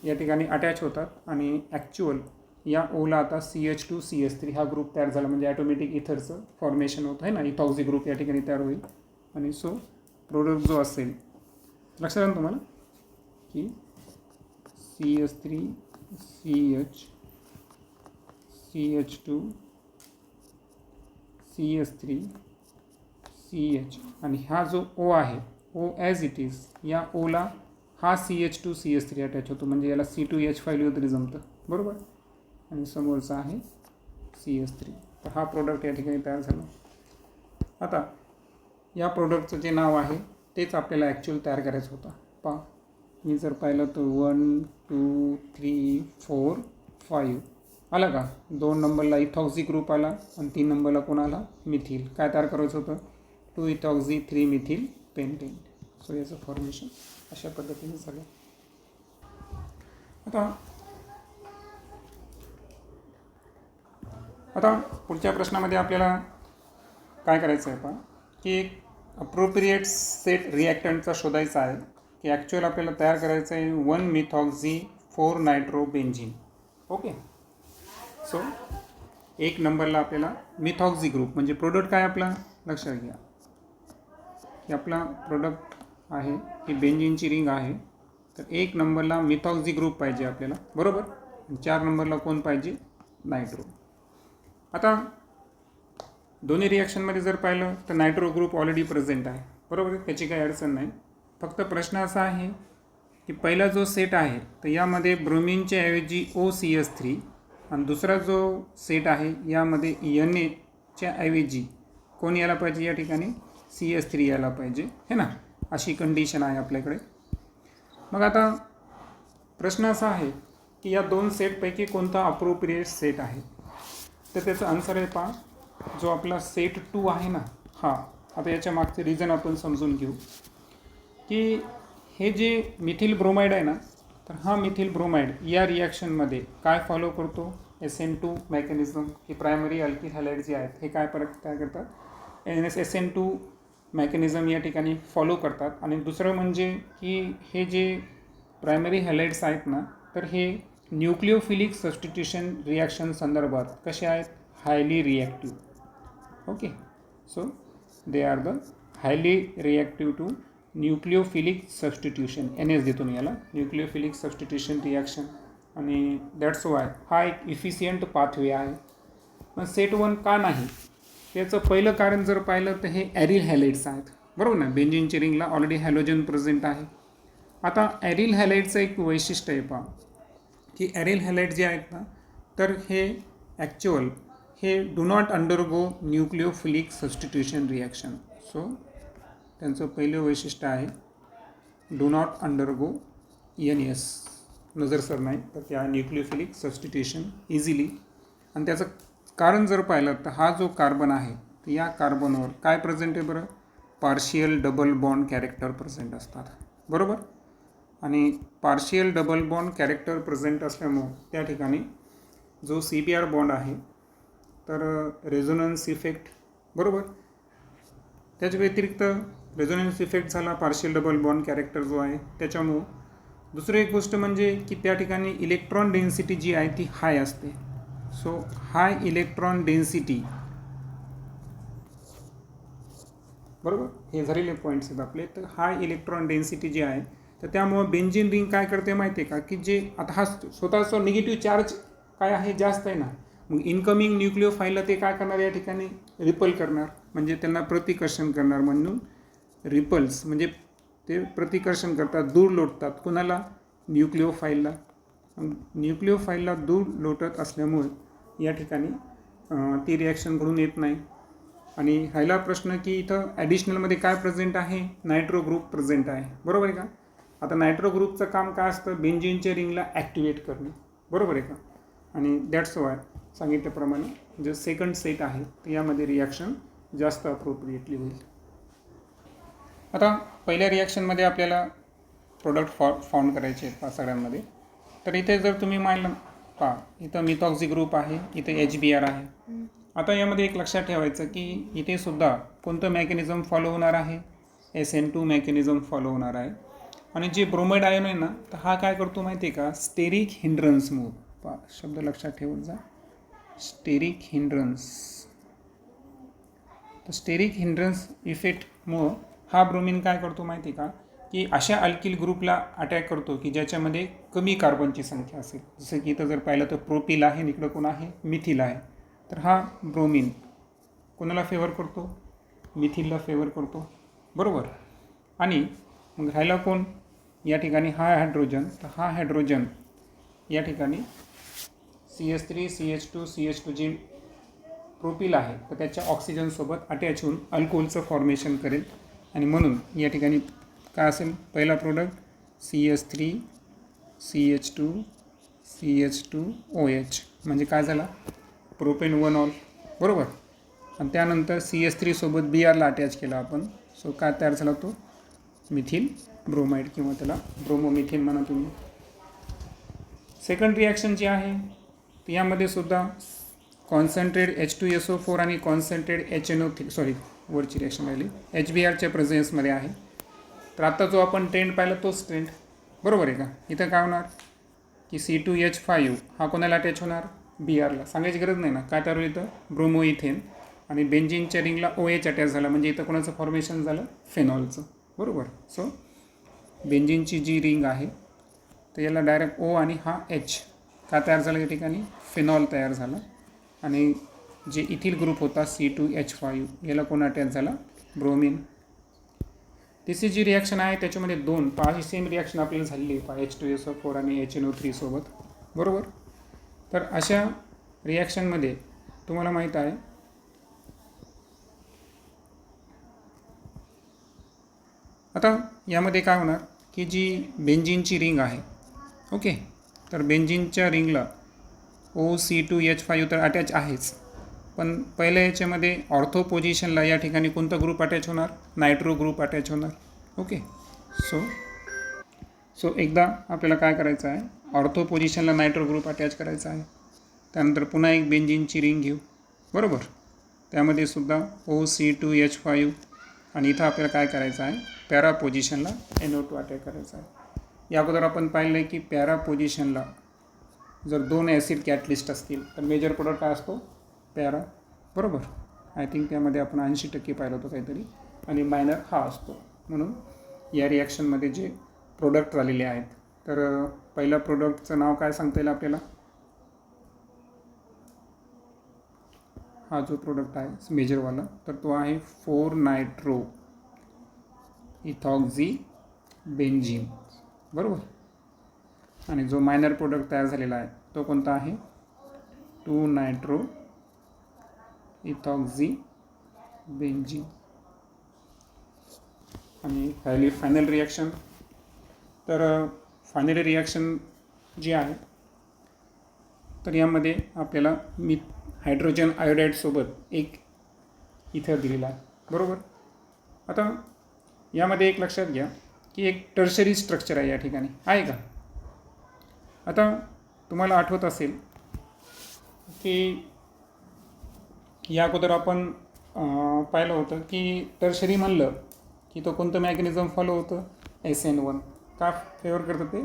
या ठिकाणी अटॅच होतात आणि ॲक्च्युअल या ओला आता CH2CH3 हा ग्रुप तयार झाला, म्हणजे ॲटोमॅटिक इथरचं फॉर्मेशन होतं आहे ना, इथॉक्सी ग्रुप या ठिकाणी तयार होईल. आणि सो प्रोडक्ट जो असेल, लक्षात आलं तुम्हाला की CH3 CH CH2 CH3 CH आणि हा जो O आहे, O ॲज इट इज, या ओला हा CH2CH3 अटॅच होतो, म्हणजे याला C2H5 लिहिलं तरी जमतं, बरोबर. आणि समोरचा आहे CH3. तर हा प्रोडक्ट या ठिकाणी तयार झाला. आता या प्रोडक्टचं जे नाव आहे तेच आपल्याला ॲक्च्युअल तयार करायचं होतं. पहा, मी जर पाहिलं तर 1 2 3 4 5 आला का. 2 नंबरला इथॉक्सी ग्रुप आला आणि 3 नंबरला कोण आला, मिथिल. काय तयार करायचं होतं, 2 इथॉक्सी 3 मिथिल पेंटेन. सो याचं फॉर्मेशन अशा पद्धतीने झालं. आता पुढच्या प्रश्नामध्ये आपल्याला काय करायचं आहे पहा, की एक अप्रोप्रिएट सेट रिॲक्टंटचा शोधायचा आहे, की ॲक्च्युअल आपल्याला तयार करायचं आहे 1 मिथॉक्सी 4 नायट्रोबेन्झीन. ओके. सो 1 नंबरला आपल्याला मिथॉक्सी ग्रुप, म्हणजे प्रोडक्ट काय आपला, लक्षात घ्या की आपला प्रोडक्ट आहे ही बेन्झीनची रिंग आहे. तर 1 नंबरला मिथॉक्सी ग्रुप पाहिजे आपल्याला, बरोबर. 4 नंबरला कोण पाहिजे, नायट्रो. आता दोन्ही रिॲक्शनमध्ये जर पाहिलं तर नायट्रो ग्रुप ऑलरेडी प्रेझेंट आहे, बरोबर. त्याची काही अडचण नाही. फक्त प्रश्न असा आहे की पहिला जो सेट आहे तर यामध्ये ब्रोमिनच्या ऐवजी OCH3 आणि दुसरा जो सेट आहे यामध्ये Na ऐवजी कोण यायला पाहिजे, या ठिकाणी CH3 यायला पाहिजे, है ना. अशी कंडिशन आहे आपल्याकडे. मग आता प्रश्न असा आहे की या 2 सेटपैकी कोणता अप्रोप्रिएट सेट आहे, तर त्याचं आन्सर आहे पहा, जो आपला सेट 2 आहे ना हा. आता याच्या मागचे रिझन आपण समजून घेऊ, की हे जे मिथिल ब्रोमाइड आहे ना, तर हा मिथिल ब्रोमाइड या रिॲक्शनमध्ये काय फॉलो करतो, SN2 मेकॅनिझम. की प्रायमरी अल्किल हॅलाइड जे आहेत हे काय करतात, SN2 मेकॅनिझम या ठिकाणी फॉलो करतात. आणि दुसरं म्हणजे की हे जे प्रायमरी हॅलाइड्स आहेत ना, तर हे न्यूक्लिओफिलिक सबस्टिट्यूशन रिॲक्शन संदर्भात कसे आहेत, highly reactive. Okay. So they are the highly reactive to nucleophilic substitution, NS देतो मी याला, न्यूक्लिओफिलिक सबस्टिट्यूशन रिॲक्शन. आणि दॅट्स वाय हा एक इफिशियंट पाथवे आहे. पण सेट 1 का नाही, त्याचं पहिलं कारण जर पाहिलं तर हे ॲरिल हॅलाइड्स आहेत, बरोबर ना. बेन्झीनच्या रिंगला ऑलरेडी हॅलोजन प्रेझेंट आहे. आता ॲरिल हॅलाइडचं एक वैशिष्ट्य आहे पहा, की ॲरिल हॅलाइड जे आहेत ना, तर हे ॲक्च्युअल हे do not undergo nucleophilic substitution reaction. So त्यांचं पहिलं वैशिष्ट्य आहे डू नॉट अंडरगो NS, नजर सर नाही तर त्या न्यूक्लिओफिलिक सबस्टिट्यूशन इझिली. आणि त्याचं कारण जर पाहिलं तर हा जो कार्बन आहे तर या कार्बनवर काय प्रेझेंट आहे बरं, partial double bond character present असतात, बरोबर. आणि partial double bond character present असल्यामुळं त्या ठिकाणी जो CPR बॉन्ड आहे तर रेझोनन्स इफेक्ट बरोबर. त्याच्या व्यतिरिक्त रेझोनन्स इफेक्ट झाला पार्शियल डबल बॉन्ड कॅरेक्टर जो आहे त्याच्यामुळं. दुसरी एक गोष्ट म्हणजे की त्या ठिकाणी इलेक्ट्रॉन डेन्सिटी जी आहे ती हाय असते. सो हाय इलेक्ट्रॉन डेन्सिटी बरोबर, हे झालेले पॉईंट्स आहेत आपले. तर हाय इलेक्ट्रॉन डेन्सिटी जी आहे तर त्यामुळं बेंझिन रिंग काय करते माहिती आहे का, की जे आता हा स्वतःचा निगेटिव्ह चार्ज काय आहे जास्त आहे ना, मग इनकमिंग न्यूक्लिओफाईलला ते काय करणार या ठिकाणी रिपल करणार, म्हणजे त्यांना प्रतिकर्षण करणार. म्हणून रिपल्स म्हणजे ते प्रतिकर्षण करतात, दूर लोटतात. कुणाला? न्यूक्लिओफाईलला. न्यूक्लिओफाईलला दूर लोटत असल्यामुळे या ठिकाणी ती रिॲक्शन घडून येत नाही. आणि राहिला प्रश्न की इथं ॲडिशनलमध्ये काय प्रेझेंट आहे, नायट्रो ग्रुप प्रेझेंट आहे बरोबर आहे का. आता नायट्रो ग्रुपचं काम काय असतं, बेंझिनच्या रिंगला ॲक्टिवेट करणे बरोबर आहे का. आणि दॅट्स वाय सांगितल्याप्रमाणे जे सेकंड सेट आहे तर यामध्ये रिॲक्शन जास्त अप्रोप्रिएटली होईल. आता पहिल्या रिॲक्शनमध्ये आपल्याला प्रोडक्ट फाउंड करायचे आहेत सगळ्यांमध्ये. तर इथे जर तुम्ही मानलं पहा, इथं मिथॉक्सी ग्रुप आहे, इथे HBr आहे. आता यामध्ये एक लक्षात ठेवायचं की इथे सुद्धा कोणतं मेकॅनिझम फॉलो होणार आहे, SN2 मेकॅनिझम फॉलो होणार आहे. आणि जे ब्रोमाइड आयन आहे ना तर हा काय करतो माहिती आहे का, स्टेरिक हिंड्रन्स मूव. पहा शब्द लक्षात ठेवत जा, स्टेरिक हिंड्रन्स. तर स्टेरिक हिंड्रन्स इफेक्टमुळं हा ब्रोमिन काय करतो माहिती आहे का, की अशा अल्किल ग्रुपला अटॅक करतो की ज्याच्यामध्ये कमी कार्बनची संख्या असेल. जसं की इथं जर पाहिलं तर प्रोपिल आहे आणि इकडं कोण आहे, मिथिल आहे. तर हा ब्रोमिन कोणाला फेवर करतो, मिथिलला फेवर करतो बरोबर. आणि मग राहिला कोण या ठिकाणी, हा हायड्रोजन. तर हा हायड्रोजन या ठिकाणी CH3 CH2 CH2 जी प्रोपिल आहे तर त्याच्या ऑक्सिजनसोबत अटॅच होऊन अल्कोहोलचं फॉर्मेशन करेल. आणि म्हणून या ठिकाणी काय असेल, पहिला product CH3 CH2 CH2 OH म्हणजे काय झाला, प्रोपेन 1 ऑल बरोबर. आणि त्यानंतर CH3 सोबत Br ला अटॅच केला आपण. सो काय तयार झाला तो मिथिल ब्रोमाइड किंवा त्याला ब्रोमोमिथिन म्हणा तुम्ही. सेकंड रिॲक्शन जी आहे तर यामध्ये सुद्धा कॉन्सन्ट्रेट H2SO4 आणि कॉन्सन्ट्रेट HNO3 वरची रिॲक्शन राहिली HBrच्या प्रेझेन्समध्ये आहे. तर आता जो आपण ट्रेंड पाहिला तोच ट्रेंड बरोबर आहे का. इथं काय होणार की C2H5 हा कोणाला अटॅच होणार, Brला. सांगायची गरज नाही ना, काय तयार होईल इथं ब्रोमोइथेन. आणि बेंझिनच्या रिंगला OH अटॅच झाला म्हणजे इथं कोणाचं फॉर्मेशन झालं, फेनॉलचं बरोबर. सो बेंझिनची जी रिंग आहे तर याला डायरेक्ट O आणि हा H का तयार झाला या ठिकाणी, फेनॉल तयार झाला. आणि जे इथिल ग्रुप होता C2H5 याला कोण अटॅच झाला, ब्रोमिन. तिसरी जी रिॲक्शन आहे त्याच्यामध्ये दोन पाच सेम रिॲक्शन आपल्याला झालेली आहे H2SO4 आणि HNO3 सोबत बरोबर. तर अशा रिॲक्शनमध्ये तुम्हाला माहीत आहे आता यामध्ये काय होणार की जी बेंझिनची रिंग आहे ओके, तर बेंझिनच्या रिंगला OC2H5 तर अटॅच आहेच. पण पहिल्या याच्यामध्ये ऑर्थो पोझिशनला या ठिकाणी कोणता ग्रुप अटॅच होणार, नायट्रो ग्रुप अटॅच होणार ओके. सो एकदा आपल्याला काय करायचं आहे, ऑर्थो पोझिशनला नायट्रो ग्रुप अटॅच करायचा आहे. त्यानंतर पुन्हा एक बेंझिनची रिंग घेऊ बरोबर, त्यामध्ये सुद्धा OC2H5 आणि इथं आपल्याला काय करायचं आहे, पॅरा पोझिशनला NO2 अटॅक करायचा आहे. या अगोदर आपण पाहिलं आहे की पॅरा पोझिशनला जर दोन ॲसिड कॅटलिस्ट असतील तर मेजर प्रोडक्ट काय असतो, पॅरा बरोबर. आय थिंक त्यामध्ये आपण 80% पाहिलं होतं काहीतरी, आणि मायनर हा असतो. म्हणून या रिॲक्शनमध्ये जे प्रोडक्ट झालेले आहेत तर पहिल्या प्रोडक्टचं नाव काय सांगता येईल आपल्याला, हा जो प्रोडक्ट आहे मेजरवाला तर तो आहे 4-नायट्रो इथॉक्झी बेंझिन बरोबर. आणि जो मायनर प्रोडक्ट तयार झालेला आहे तो कोणता आहे, 2-नायट्रो इथॉक्झी बेंझिन. आणि राहिली फायनल रिॲक्शन. तर फायनल रिॲक्शन जी आहे तर यामध्ये आपल्याला हायड्रोजन आयोडाईडसोबत एक इथर दिलेला आहे बरोबर. आता यामध्ये एक लक्षात घ्या की एक टर्शरी स्ट्रक्चर आहे या ठिकाणी, आहे का? आता तुम्हाला आठवत असेल की या अगोदर आपण पाहिलं होतं की टर्शरी म्हणलं की तो कोणतं मॅकॅनिझम फॉलो होतं, SN1. का फेवर करतं ते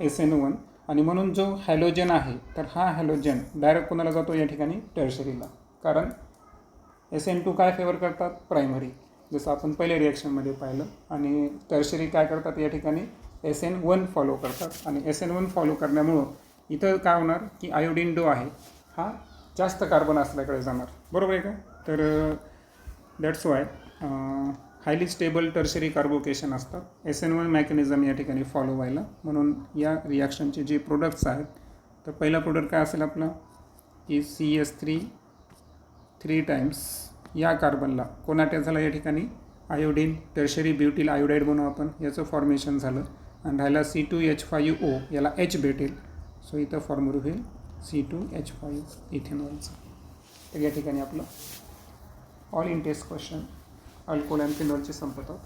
SN1, आणि म्हणून जो हॅलोजन आहे तर हा हॅलोजन डायरेक्ट कोणाला जातो या ठिकाणी, टर्शरीला. कारण SN2 काय फेवर करतात, प्रायमरी, जसं आपण पहिल्या रिॲक्शनमध्ये पाहिलं. आणि टर्शरी काय करतात या ठिकाणी, SN1 फॉलो करतात. आणि SN1 फॉलो करण्यामुळं इथं काय होणार की आयोडीन डो आहे हा जास्त कार्बन असल्याकडे जाणार, बरोबर आहे का? तर that's why highly stable tertiary carbocation असतात, SN1 मॅकॅनिझम या ठिकाणी फॉलो व्हायला. म्हणून या रिॲक्शनचे जे प्रोडक्ट्स आहेत, तर पहिला प्रोडक्ट काय असेल आपला की CH3 3 टाइम्स या कार्बनला कोण अटॅच झाला या ठिकाणी, आयोडीन, टर्शरी ब्युटिल आयोडाईड म्हणून आपण याचं फॉर्मेशन झालं. आणि राहिला C2H5O, याला H भेटेल, सो इथं फॉर्म्युला होईल C2H5 इथेनॉलचं. तर या ठिकाणी आपलं all in test question alcohol and फिनॉलचे संपतात.